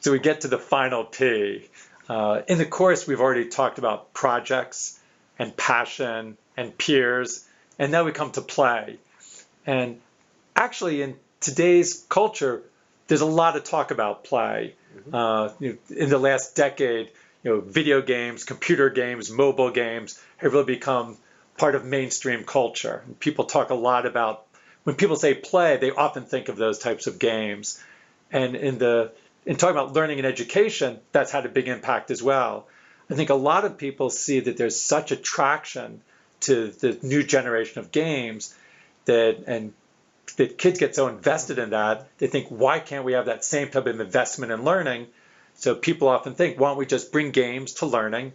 So we get to the final P. In the course, we've already talked about projects and passion and peers, and now we come to play. And actually, in today's culture, there's a lot of talk about play. In the last decade, video games, computer games, mobile games have really become part of mainstream culture. And people talk a lot about, when people say play, they often think of those types of games. And in talking about learning and education, that's had a big impact as well. I think a lot of people see that there's such attraction to the new generation of games that kids get so invested in that, they think, why can't we have that same type of investment in learning? So people often think, why don't we just bring games to learning?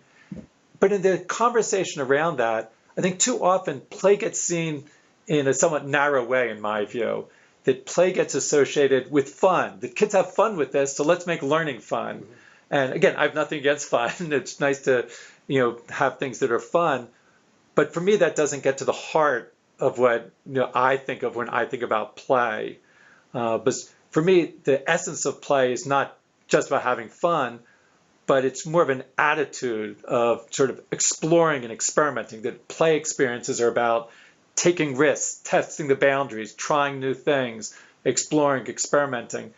But in the conversation around that, I think too often play gets seen in a somewhat narrow way, in my view, that play gets associated with fun. The kids have fun with this, so let's make learning fun. And again, I have nothing against fun. It's nice to, have things that are fun. But for me, that doesn't get to the heart of what I think of when I think about play. But for me, the essence of play is not just about having fun, but it's more of an attitude of sort of exploring and experimenting. That play experiences are about taking risks, testing the boundaries, trying new things, exploring, experimenting.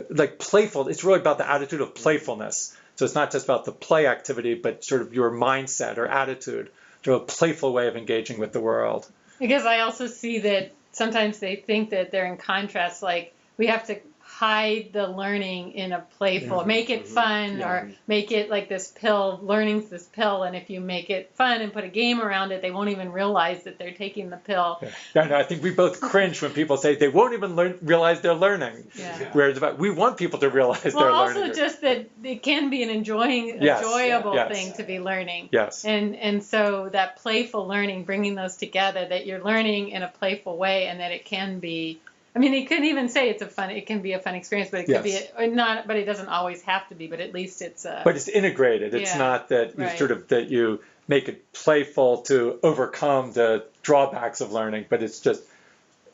Like playful, it's really about the attitude of playfulness. So it's not just about the play activity, but sort of your mindset or attitude, sort of a playful way of engaging with the world. Because I also see that sometimes they think that they're in contrast, like we have to hide the learning in a playful, make it fun, or make it like this pill, learning's this pill, and if you make it fun and put a game around it, they won't even realize that they're taking the pill. No, I think we both cringe when people say they won't even realize they're learning. Whereas we want people to realize they're learning. Also just that it can be an enjoyable thing to be learning. And so that playful learning, bringing those together, that you're learning in a playful way, and that it can be. I mean, it could even say it can be a fun experience, but it could be not. But it doesn't always have to be. But at least it's. But it's integrated. It's not that you that you make it playful to overcome the drawbacks of learning, but it's just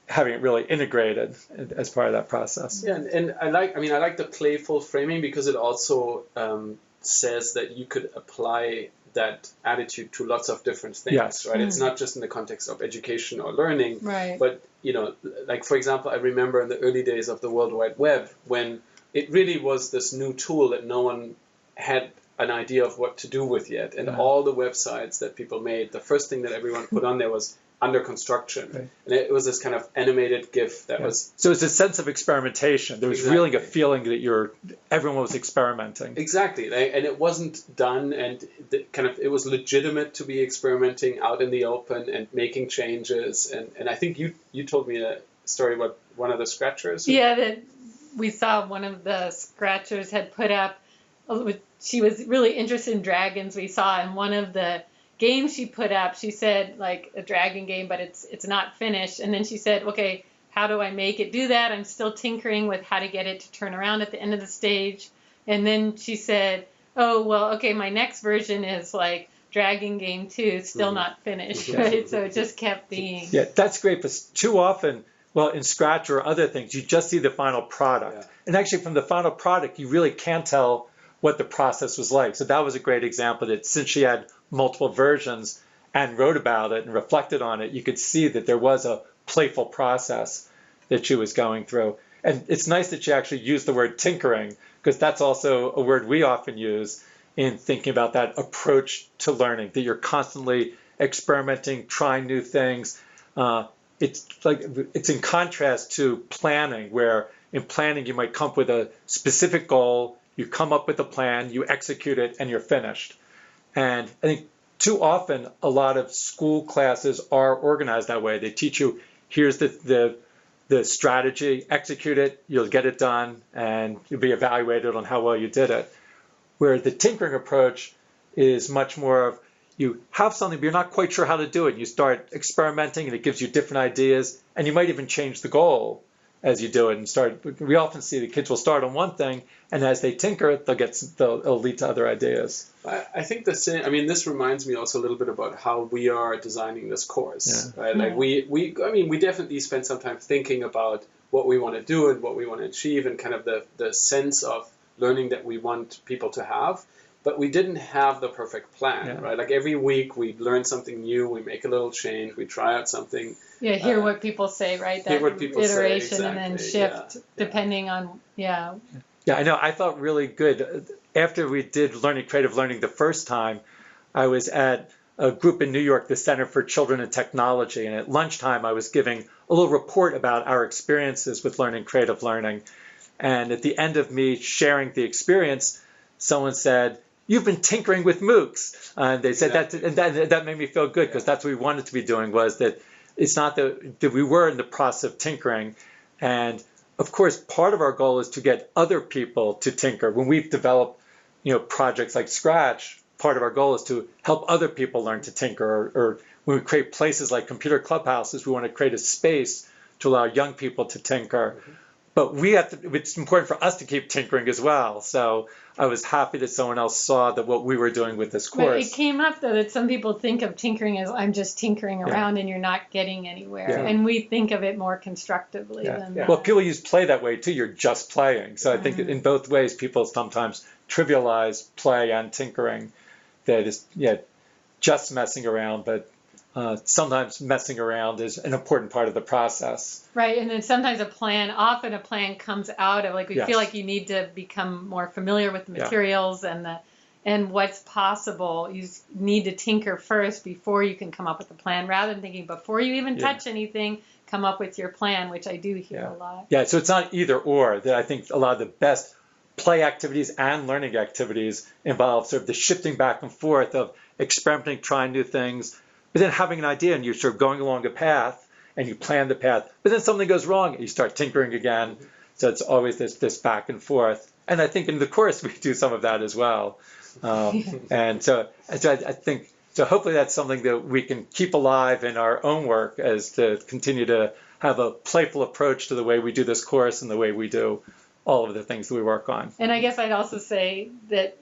having it really integrated as part of that process. Yeah, and I like the playful framing because it also says that you could apply that attitude to lots of different things, right? It's not just in the context of education or learning, but like for example, I remember in the early days of the World Wide Web when it really was this new tool that no one had an idea of what to do with yet, and all the websites that people made, the first thing that everyone put on there was under construction, and it was this kind of animated GIF that was. So it's a sense of experimentation. There was really a feeling that everyone was experimenting. Exactly, and it wasn't done, and it was legitimate to be experimenting out in the open and making changes. And I think you told me a story about one of the scratchers. Yeah, that we saw one of the scratchers had put up. She was really interested in dragons. We saw in one of the game she put up, she said like a dragon game, but it's not finished. And then she said, okay, how do I make it do that? I'm still tinkering with how to get it to turn around at the end of the stage. And then she said, oh, well, okay, my next version is like Dragon Game 2, still not finished, right? So it just kept being. Yeah, that's great, but too often, well, in Scratch or other things, you just see the final product. And actually from the final product, you really can't tell what the process was like. So that was a great example that since she had multiple versions and wrote about it and reflected on it, you could see that there was a playful process that she was going through. And it's nice that she actually used the word tinkering, because that's also a word we often use in thinking about that approach to learning, that you're constantly experimenting, trying new things. It's in contrast to planning, where in planning you might come up with a specific goal, you come up with a plan, you execute it, and you're finished. And I think too often a lot of school classes are organized that way. They teach you, here's the strategy, execute it, you'll get it done, and you'll be evaluated on how well you did it. Where the tinkering approach is much more of, you have something, but you're not quite sure how to do it. You start experimenting, and it gives you different ideas, and you might even change the goal as you do it. And we often see the kids will start on one thing, and as they tinker it, it'll lead to other ideas. I think the same. I mean, this reminds me also a little bit about how we are designing this course. Right? Like we definitely spend some time thinking about what we want to do and what we want to achieve, and kind of the sense of learning that we want people to have. But we didn't have the perfect plan, right? Like every week we learn something new, we make a little change, we try out something. Yeah, hear what people say, right? That hear what people iteration say, and then exactly. shift depending on, Yeah, I know. I felt really good. After we did creative learning the first time, I was at a group in New York, the Center for Children and Technology, and at lunchtime I was giving a little report about our experiences with learning creative learning. And at the end of me sharing the experience, someone said, "You've been tinkering with MOOCs." And they said that made me feel good, because that's what we wanted to be doing, was that it's not that we were in the process of tinkering. And of course, part of our goal is to get other people to tinker. When we've developed, projects like Scratch, part of our goal is to help other people learn to tinker. Or when we create places like computer clubhouses, we want to create a space to allow young people to tinker. But it's important for us to keep tinkering as well. So I was happy that someone else saw that what we were doing with this course. But it came up, though, that some people think of tinkering as I'm just tinkering around and you're not getting anywhere. Yeah. And we think of it more constructively than that. Well, people use play that way, too. You're just playing. So I think in both ways, people sometimes trivialize play and tinkering. That is, just messing around, but sometimes messing around is an important part of the process. Right, and then sometimes often a plan comes out of, we feel like you need to become more familiar with the materials and what's possible. You need to tinker first before you can come up with a plan, rather than thinking before you even touch anything, come up with your plan, which I do hear a lot. Yeah, so it's not either or. That I think a lot of the best play activities and learning activities involve sort of the shifting back and forth of experimenting, trying new things, but then having an idea and you're sort of going along a path and you plan the path, but then something goes wrong and you start tinkering again. So it's always this back and forth. And I think in the course we do some of that as well. And so I think, so hopefully that's something that we can keep alive in our own work, as to continue to have a playful approach to the way we do this course and the way we do all of the things that we work on. And I guess I'd also say that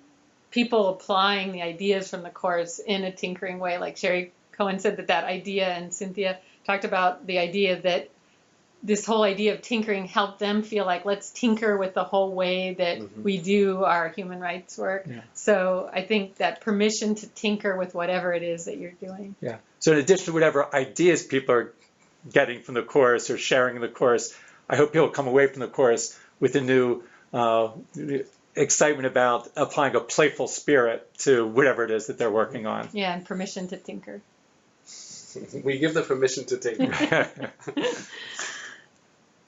people applying the ideas from the course in a tinkering way, like Sherry Cohen said that idea, and Cynthia talked about the idea that this whole idea of tinkering helped them feel like, let's tinker with the whole way that we do our human rights work. Yeah. So I think that permission to tinker with whatever it is that you're doing. Yeah. So in addition to whatever ideas people are getting from the course or sharing in the course, I hope people come away from the course with a new excitement about applying a playful spirit to whatever it is that they're working on. Yeah, and permission to tinker. We give the permission to tinker.